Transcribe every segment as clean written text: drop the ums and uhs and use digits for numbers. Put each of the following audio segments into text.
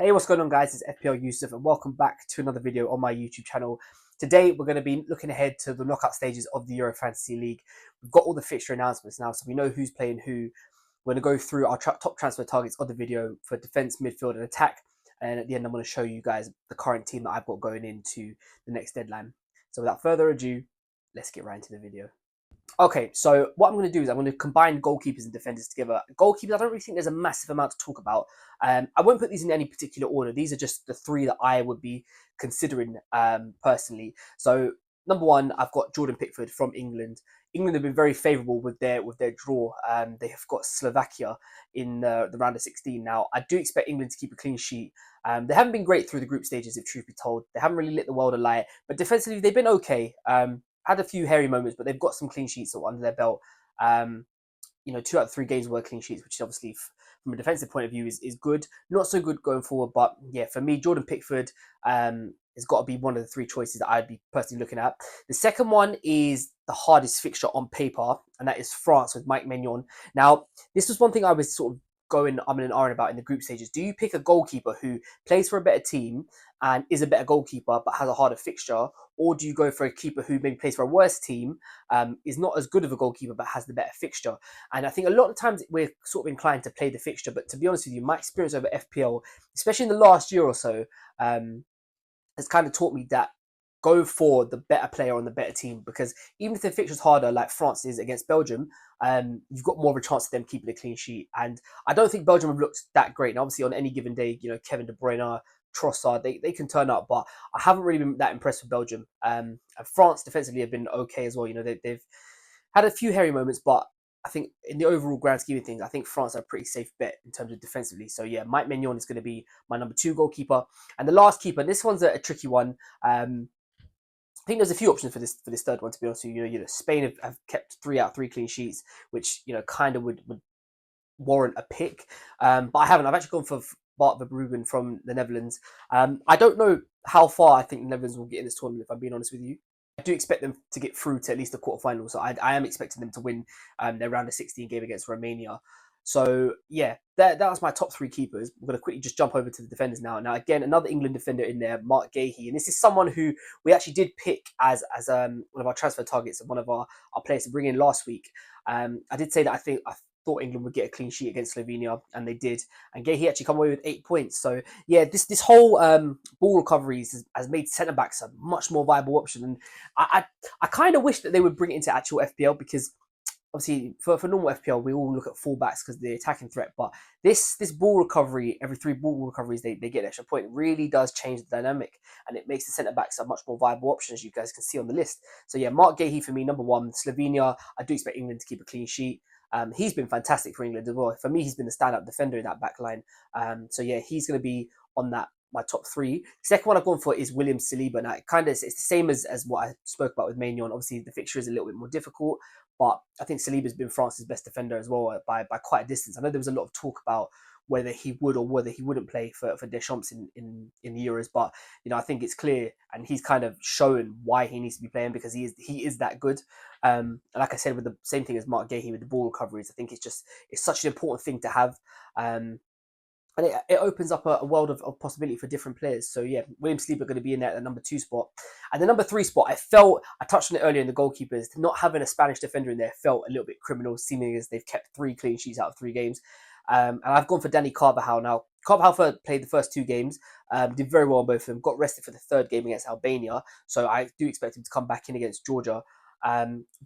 Hey, what's going on, guys? It's FPL Yusuf and welcome back to another video on my YouTube channel. Today we're going to be looking ahead to the knockout stages of the Euro Fantasy League. We've got all the fixture announcements now, so we know who's playing who. We're going to go through our top transfer targets of the video for defense, midfield and attack, and at the end I'm going to show you guys the current team that I've got going into the next deadline. So without further ado, let's get right into the video. Okay, so what I'm going to do is I'm going to combine goalkeepers and defenders together. Goalkeepers, I don't really think there's a massive amount to talk about. I won't put these in any particular order. These are just the three that I would be considering personally. So number one, I've got Jordan Pickford from England. England have been very favourable with their draw. They have got Slovakia in the round of 16 now. I do expect England to keep a clean sheet. They haven't been great through the group stages, if truth be told. They haven't really lit the world alight, but defensively they've been okay. Had a few hairy moments, but they've got some clean sheets under their belt. 2 out of 3 games were clean sheets, which is obviously from a defensive point of view is good. Not so good going forward, but yeah, for me, Jordan Pickford has got to be one of the 3 choices that I'd be personally looking at. The second one is the hardest fixture on paper, and that is France with Mike Maignan. Now, this was one thing I was sort of going and ahhing about in the group stages. Do you pick a goalkeeper who plays for a better team and is a better goalkeeper but has a harder fixture, or do you go for a keeper who maybe plays for a worse team, is not as good of a goalkeeper but has the better fixture? And I think a lot of times we're sort of inclined to play the fixture, but to be honest with you, my experience over FPL, especially in the last year or so, has kind of taught me that go for the better player on the better team, because even if the fixture's harder, like France is against Belgium, you've got more of a chance of them keeping a clean sheet. And I don't think Belgium have looked that great. And obviously, on any given day, Kevin De Bruyne, Trossard, they can turn up, but I haven't really been that impressed with Belgium. And France defensively have been okay as well. They've had a few hairy moments, but I think in the overall grand scheme of things, I think France are a pretty safe bet in terms of defensively. So yeah, Mike Maignan is going to be my number 2 goalkeeper. And the last keeper, this one's a tricky one. I think there's a few options for this third one, to be honest with you. Spain have kept 3 out of 3 clean sheets, which kind of would warrant a pick. But I haven't. I've actually gone for Bart Verbruggen from the Netherlands. I don't know how far I think the Netherlands will get in this tournament, if I'm being honest with you. I do expect them to get through to at least the quarterfinals. So I am expecting them to win their round of 16 game against Romania. So yeah, that was my top 3 keepers. We're going to quickly just jump over to the defenders now. Now again, another England defender in there, Mark Gahey, and this is someone who we actually did pick as one of our transfer targets and one of our players to bring in last week. I did say that I thought England would get a clean sheet against Slovenia, and they did. And Gahey actually come away with 8 points. So yeah, this whole ball recoveries has made centre backs a much more viable option. And I kind of wish that they would bring it into actual FPL, because obviously for normal FPL we all look at fullbacks because the attacking threat, but this ball recovery, every 3 ball recoveries they get an extra point, it really does change the dynamic, and it makes the centre backs a much more viable option, as you guys can see on the list. So yeah, Mark Gahey for me, number 1. Slovenia, I do expect England to keep a clean sheet. He's been fantastic for England as well. For me, he's been the standout defender in that back line. So yeah, he's going to be on my top 3. Second one I've gone for is William Saliba. Now, it's the same as what I spoke about with Maignan. Obviously, the fixture is a little bit more difficult, but I think Saliba's been France's best defender as well by quite a distance. I know there was a lot of talk about whether he would or whether he wouldn't play for Deschamps in the Euros, but I think it's clear, and he's kind of shown why he needs to be playing, because he is that good. And like I said, with the same thing as Mark Gahey with the ball recoveries, I think it's such an important thing to have. And it opens up a world of possibility for different players. So yeah, William Saliba going to be in there at the number 2 spot. And the number 3 spot, I touched on it earlier in the goalkeepers, not having a Spanish defender in there felt a little bit criminal, seeming as they've kept 3 clean sheets out of 3 games. And I've gone for Danny Carvajal. Now, Carvajal played the first 2 games, did very well on both of them, got rested for the 3rd game against Albania. So I do expect him to come back in against Georgia.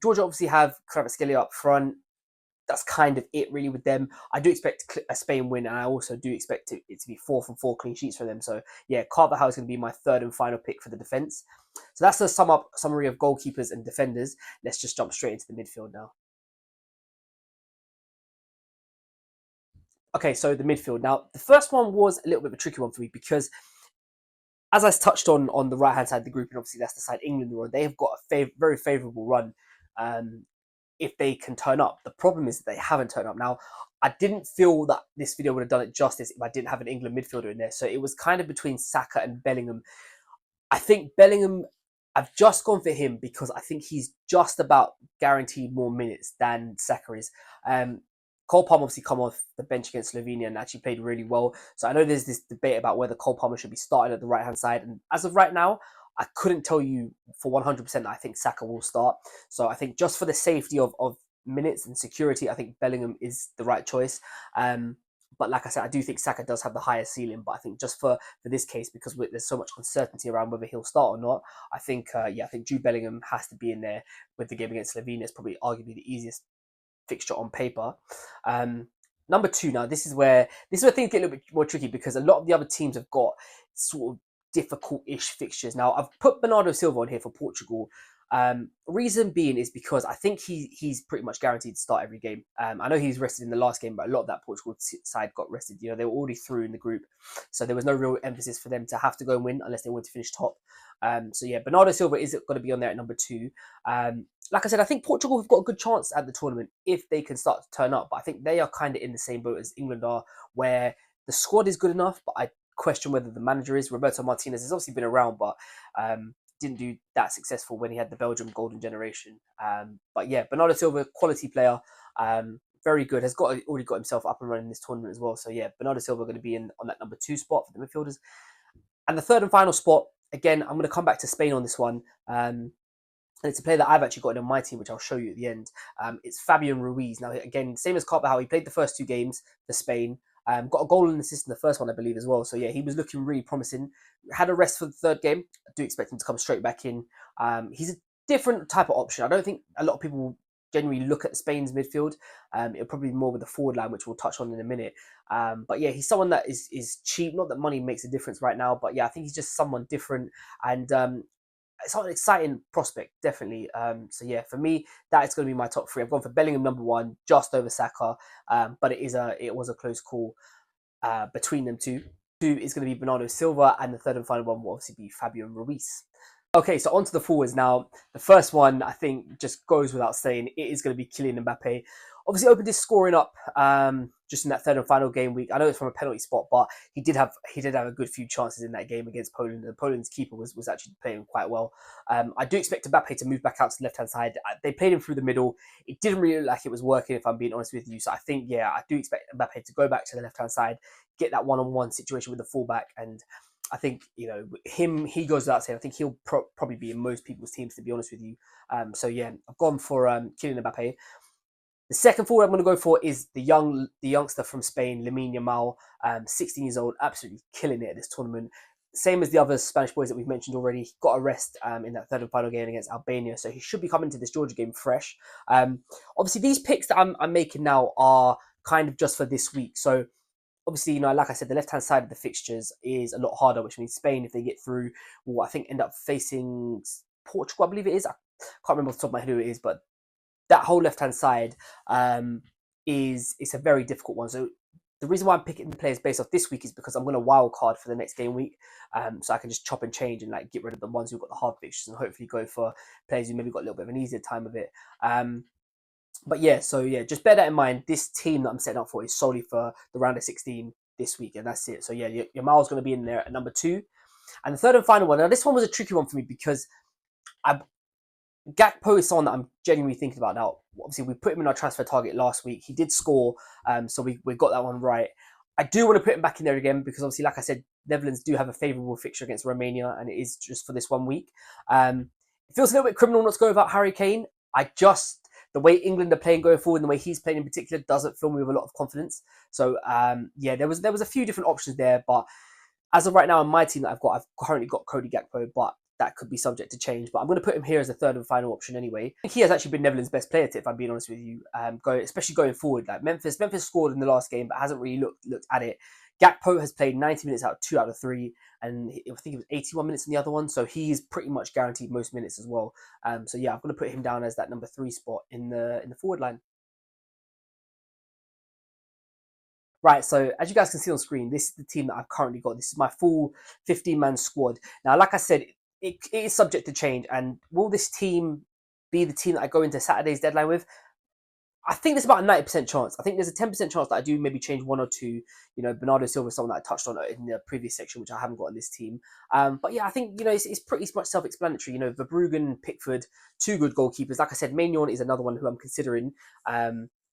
Georgia obviously have Kvaratskhelia up front. That's kind of it really with them. I do expect a Spain win, and I also do expect it to be 4 from 4 clean sheets for them. So yeah, Carvajal is going to be my 3rd and final pick for the defence. So that's the summary of goalkeepers and defenders. Let's just jump straight into the midfield now. Okay, so the midfield. Now, the first one was a little bit of a tricky one for me, because as I touched on the right-hand side of the group, and obviously that's the side England were on, they have got a very favourable run if they can turn up. The problem is that they haven't turned up. Now, I didn't feel that this video would have done it justice if I didn't have an England midfielder in there. So it was kind of between Saka and Bellingham. I think Bellingham, I've just gone for him because I think he's just about guaranteed more minutes than Saka is. Cole Palmer obviously come off the bench against Slovenia and actually played really well. So I know there's this debate about whether Cole Palmer should be starting at the right hand side, and as of right now, I couldn't tell you for 100% that I think Saka will start. So I think just for the safety of minutes and security, I think Bellingham is the right choice. But like I said, I do think Saka does have the highest ceiling. But I think just for this case, because there's so much uncertainty around whether he'll start or not, I think I think Jude Bellingham has to be in there with the game against Slovenia. It's probably arguably the easiest fixture on paper. Number two, now this is where things get a little bit more tricky because a lot of the other teams have got sort of difficult-ish fixtures. Now I've put Bernardo Silva on here for Portugal. Reason being is because I think he's pretty much guaranteed to start every game. I know he's rested in the last game, but a lot of that Portugal side got rested. You know, they were already through in the group, so there was no real emphasis for them to have to go and win unless they want to finish top. So yeah, Bernardo Silva is going to be on there at number two. Like I said, I think Portugal have got a good chance at the tournament if they can start to turn up. But I think they are kind of in the same boat as England are, where the squad is good enough, but I question whether the manager is. Roberto Martinez has obviously been around, but didn't do that successful when he had the Belgium golden generation. But yeah, Bernardo Silva, quality player, very good. Has already got himself up and running in this tournament as well. So yeah, Bernardo Silva going to be on that number two spot for the midfielders. And the third and final spot, again, I'm going to come back to Spain on this one. And it's a player that I've actually got in my team, which I'll show you at the end. It's Fabian Ruiz. Now, again, same as Carvajal, he played the first two games for Spain. Got a goal and assist in the first one, I believe, as well. So, yeah, he was looking really promising. Had a rest for the third game. I do expect him to come straight back in. He's a different type of option. I don't think a lot of people generally look at Spain's midfield. It'll probably be more with the forward line, which we'll touch on in a minute. But, yeah, he's someone that is cheap. Not that money makes a difference right now, but, yeah, I think he's just someone different. And it's an exciting prospect, definitely. So yeah, for me, that is going to be my top three. I've gone for Bellingham number one, just over Saka, but it was a close call between them two. Two is going to be Bernardo Silva, and the third and final one will obviously be Fabian Ruiz. Okay, so on to the forwards now. The first one, I think, just goes without saying. It is going to be Kylian Mbappe. Obviously, opened his scoring up just in that third and final game week. I know it's from a penalty spot, but he did have a good few chances in that game against Poland. And Poland's keeper was actually playing quite well. I do expect Mbappe to move back out to the left-hand side. They played him through the middle. It didn't really look like it was working, if I'm being honest with you. So I think, yeah, I do expect Mbappe to go back to the left-hand side, get that one-on-one situation with the fullback, and I think, you know, he goes without saying, I think he'll probably be in most people's teams, to be honest with you. So yeah, I've gone for Kylian Mbappe. The second forward I'm going to go for is the youngster from Spain, Lamine Yamal, 16 years old, absolutely killing it at this tournament. Same as the other Spanish boys that we've mentioned already. He got a rest in that third and final game against Albania, so he should be coming to this Georgia game fresh. Obviously, these picks that I'm making now are kind of just for this week. So obviously, you know, like I said, the left-hand side of the fixtures is a lot harder, which means Spain, if they get through, will I think end up facing Portugal, I believe it is. I can't remember off the top of my head who it is, but that whole left-hand side is a very difficult one. So the reason why I'm picking the players based off this week is because I'm going to wild card for the next game week, so I can just chop and change and like get rid of the ones who've got the hard fixtures and hopefully go for players who maybe got a little bit of an easier time of it. But yeah, so yeah, just bear that in mind. This team that I'm setting up for is solely for the round of 16 this week, and that's it. So yeah, Yamal's going to be in there at number two. And the third and final one, now this one was a tricky one for me because Gakpo is someone that I'm genuinely thinking about now. Obviously, we put him in our transfer target last week. He did score, so we got that one right. I do want to put him back in there again because obviously, like I said, Netherlands do have a favourable fixture against Romania, and it is just for this 1 week. It feels a little bit criminal not to go without Harry Kane. The way England are playing going forward and the way he's playing in particular doesn't fill me with a lot of confidence. So yeah, there was a few different options there, but as of right now on my team that I've currently got Cody Gakpo, but that could be subject to change. But I'm going to put him here as a third and final option anyway. I think he has actually been Netherlands' best player, if I'm being honest with you. Especially going forward, like Memphis scored in the last game, but hasn't really looked at it. Gakpo has played 90 minutes out of 2 out of 3, and I think it was 81 minutes in the other one, so he's pretty much guaranteed most minutes as well. So yeah, I'm going to put him down as that number 3 spot in the forward line. Right, so as you guys can see on screen, this is the team that I've currently got. This is my full 15-man squad. Now, like I said, it is subject to change, and will this team be the team that I go into Saturday's deadline with? I think there's about a 90% chance. I think there's a 10% chance that I do maybe change one or two. You know, Bernardo Silva is someone that I touched on in the previous section, which I haven't got on this team. But yeah, I think, you know, it's pretty much self-explanatory. You know, Verbruggen, Pickford, two good goalkeepers. Like I said, Maignan is another one who I'm considering.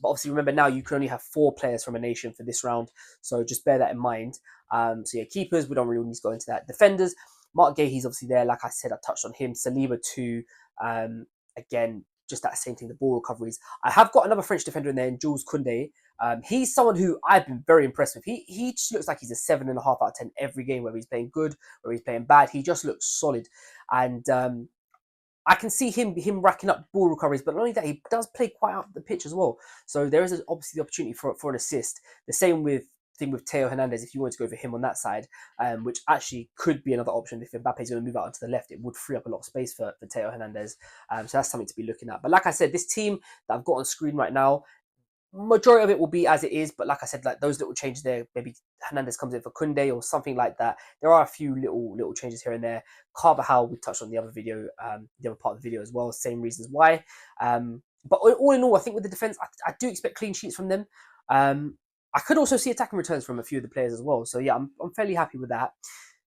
But obviously, remember now you can only have 4 players from a nation for this round, so just bear that in mind. So yeah, keepers, we don't really need to go into that. Defenders, Mark Gay, he's obviously there. Like I said, I touched on him. Saliba too. Again, just that same thing, the ball recoveries. I have got another French defender in there, Jules Koundé. He's someone who I've been very impressed with. He just looks like he's a 7.5 out of 10 every game, whether he's playing good or he's playing bad. He just looks solid. And I can see him racking up ball recoveries, but not only that, he does play quite up the pitch as well. So there is obviously the opportunity for an assist. The same with Teo Hernandez, if you wanted to go for him on that side, which actually could be another option if Mbappe's going to move out onto the left. It would free up a lot of space for Teo Hernandez. So that's something to be looking at. But like I said, this team that I've got on screen right now, majority of it will be as it is, but like I said, like those little changes there, maybe Hernandez comes in for Koundé or something like that. There are a few little changes here and there. Carvajal, we touched on the other video, the other part of the video as well, same reasons why. But all in all, I think with the defense, I do expect clean sheets from them. I could also see attacking returns from a few of the players as well. So yeah, I'm fairly happy with that.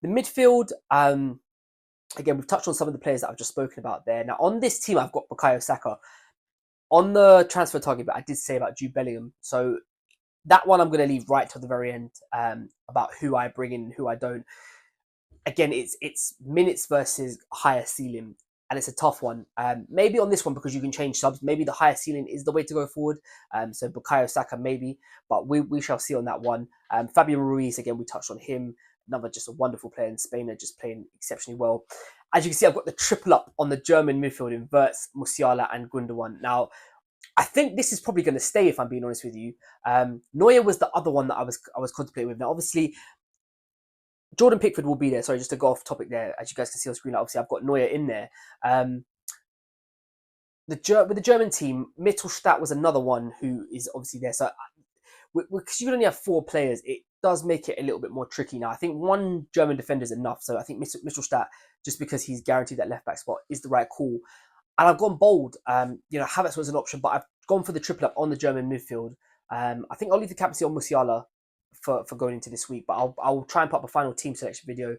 The midfield, again, we've touched on some of the players that I've just spoken about there. Now on this team, I've got Bukayo Saka. On the transfer target, but I did say about Jude Bellingham. So that one I'm going to leave right till the very end, about who I bring in and who I don't. Again, it's minutes versus higher ceiling, and it's a tough one. Maybe on this one, because you can change subs, maybe the higher ceiling is the way to go forward. So Bukayo Saka maybe, but we shall see on that one. Fabian Ruiz, again, we touched on him. Another just a wonderful player in Spain, and just playing exceptionally well. As you can see, I've got the triple up on the German midfield in Wirtz, Musiala, and Gundogan. Now, I think this is probably going to stay, if I'm being honest with you. Neuer was the other one that I was contemplating with. Now, obviously, Jordan Pickford will be there. Sorry, just to go off topic there. As you guys can see on screen, obviously, I've got Neuer in there. With the German team, Mittelstadt was another one who is obviously there. So because you can only have 4 players, it does make it a little bit more tricky. Now, I think one German defender is enough. So I think Mittelstadt, just because he's guaranteed that left back spot, is the right call. And I've gone bold. Havertz was an option, but I've gone for the triple up on the German midfield. I think I'll leave the captaincy on Musiala for going into this week, but I'll try and put up a final team selection video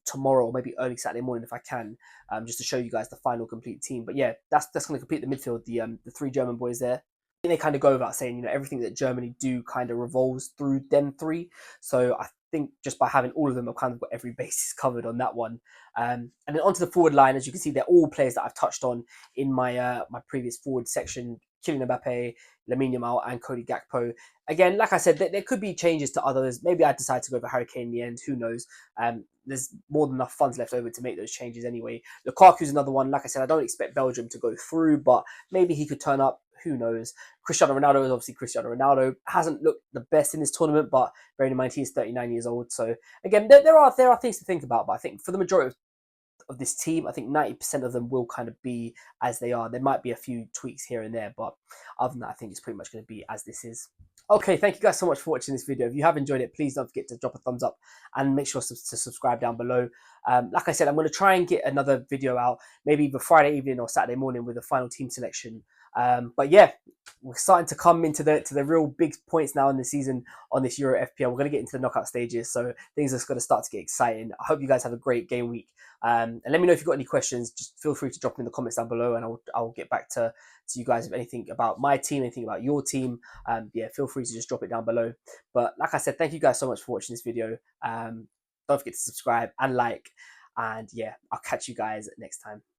tomorrow, or maybe early Saturday morning if I can, just to show you guys the final complete team. But yeah, that's going to complete the midfield, the 3 German boys there. I think they kind of go without saying, everything that Germany do kind of revolves through them 3. So I think just by having all of them, I've kind of got every basis covered on that one. And then onto the forward line, as you can see, they're all players that I've touched on in my my previous forward section. Kylian Mbappe, Lamine Yamal, and Cody Gakpo. Again, like I said, there could be changes to others. Maybe I decide to go for Harry Kane in the end. Who knows? There's more than enough funds left over to make those changes anyway. Lukaku's another one. Like I said, I don't expect Belgium to go through, but maybe he could turn up. Who knows? Cristiano Ronaldo is obviously Cristiano Ronaldo. Hasn't looked the best in this tournament, but bearing in mind he's 39 years old. So again, there are things to think about. But I think for the majority of this team, I think 90% of them will kind of be as they are. There might be a few tweaks here and there, but other than that, I think it's pretty much going to be as this is. Okay, thank you guys so much for watching this video. If you have enjoyed it, please don't forget to drop a thumbs up and make sure to subscribe down below. Like I said, I'm going to try and get another video out, maybe either Friday evening or Saturday morning with a final team selection. But yeah, we're starting to come into the real big points now in the season on this Euro FPL. We're going to get into the knockout stages, so things are going to start to get exciting. I hope you guys have a great game week. And let me know if you've got any questions. Just feel free to drop them in the comments down below, and I'll get back to you guys with anything about my team, anything about your team. Yeah, feel free to just drop it down below. But like I said, thank you guys so much for watching this video. Don't forget to subscribe and like. And yeah, I'll catch you guys next time.